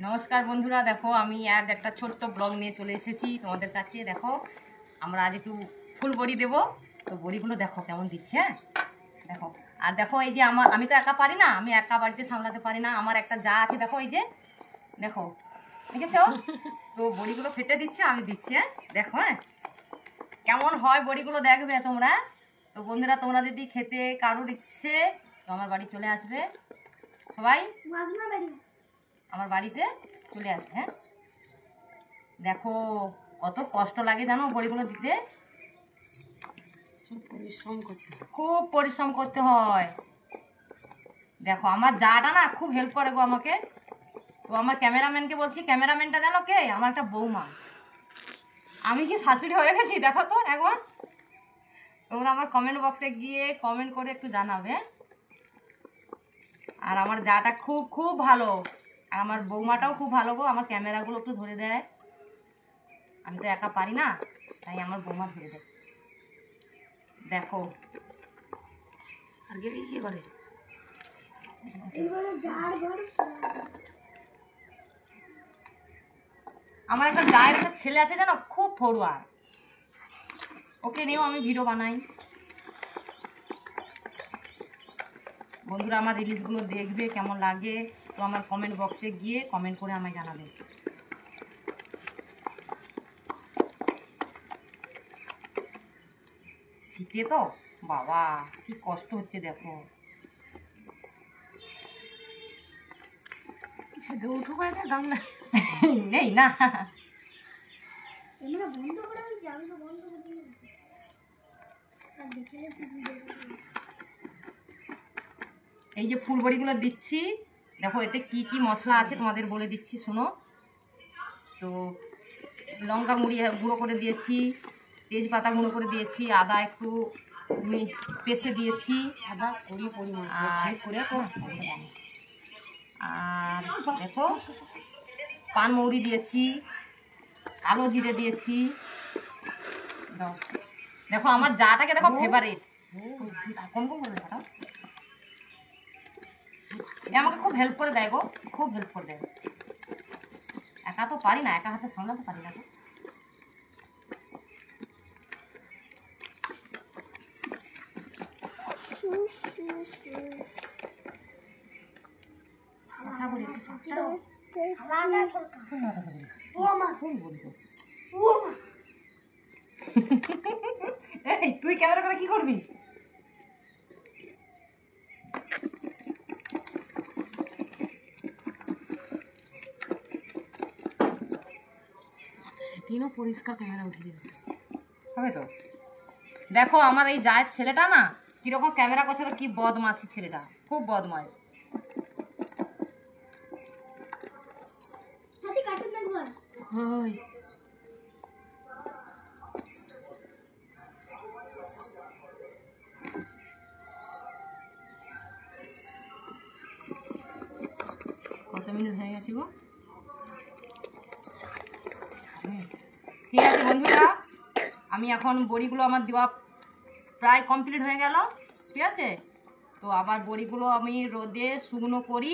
নমস্কার বন্ধুরা, দেখো আমি আজ একটা ছোট্ট ব্লগ নিয়ে চলে এসেছি তোমাদের কাছে। দেখো আমরা আজ একটু ফুল বড়ি দেবো, তো বড়িগুলো দেখো কেমন দিচ্ছে। হ্যাঁ দেখো, আর দেখো এই যে আমি তো একা পারি না, আমি একা বাড়িতে সামলাতে পারি না, আমার একটা যা আছে। দেখো এই যে দেখো, দেখেছ তো বড়িগুলো ফেটে দিচ্ছে, আমি দিচ্ছি। হ্যাঁ দেখো, হ্যাঁ কেমন হয় বড়িগুলো দেখবে তোমরা। তো বন্ধুরা, তোমরা যদি খেতে কারোর ইচ্ছে তো আমার বাড়ি চলে আসবে, সবাই আমার বাড়িতে চলে আসবে। হ্যাঁ দেখো কত কষ্ট লাগে জানো বড়িগুলো দিতে, খুব পরিশ্রম করতে হয়। দেখো আমার জাটা না খুব হেল্প করে গো আমাকে। তো আমার ক্যামেরাম্যানকে বলছি, ক্যামেরাম্যানটা জানো কে? আমার একটা বৌমা। আমি কি শাশুড়ি হয়ে গেছি দেখো তো একবার। তোমরা আমার কমেন্ট বক্সে গিয়ে কমেন্ট করে একটু জানাবে। আর আমার জাটা খুব খুব ভালো, আর আমার বৌমাটাও খুব ভালো গো। আমার ক্যামেরাগুলো একটু ধরে দেয়, আমি তো একা পারি না, তাই আমার বৌমা ধরে দেয়। দেখো আর গেলে কি করে, আমার একটা জায়ের একটা ছেলে আছে জানো, খুব ফরোয়ার, ওকে নিয়েও আমি ভিডিও বানাই। বন্ধুরা আমার রিলিজগুলো দেখবে কেমন লাগে, তো আমার কমেন্ট বক্সে গিয়ে কমেন্ট করে আমায় জানাবে। শীতে তো বাবা কি কষ্ট হচ্ছে দেখো। নেই না, এই যে ফুল বড়িগুলো দিচ্ছি দেখো, এতে কি কি মশলা আছে তোমাদের বলে দিচ্ছি শোনো। তো লঙ্কা গুঁড়ো করে দিয়েছি, তেজপাতা গুঁড়ো করে দিয়েছি, আদা একটু পেষে দিয়েছি, আর দেখো পানমৌরি দিয়েছি, কালো জিরে দিয়েছি। দেখো আমার জাটাকে দেখো ফেভারিট, কম কম করে দেখাও। এ আমাকে খুব হেল্প করে দেয় গো, খুব হেল্প করে দেয়। একা তো পারি না, একা হাতে সামলাতে পারি না তো। তুই ক্যামেরা করে কি করবি? সেদিনও পরিষ্কার ক্যামেরা উঠে যাবে হবে তো। দেখো আমার এই জায়ের ছেলেটা না কিরকম ক্যামেরা করছে, তো কি বদমাসি ছেলেটা, খুব বদমাস। কত মিনিট হয়ে গেছে গো? ঠিক আছে বন্ধুরা, আমি এখন বড়িগুলো আমার দেওয়া প্রায় কমপ্লিট হয়ে গেল। ঠিক আছে, তো আবার বড়িগুলো আমি রোদে শুকনো করি,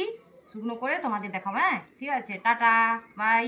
শুকনো করে তোমাদের দেখাবো। হ্যাঁ ঠিক আছে, টাটা বাই।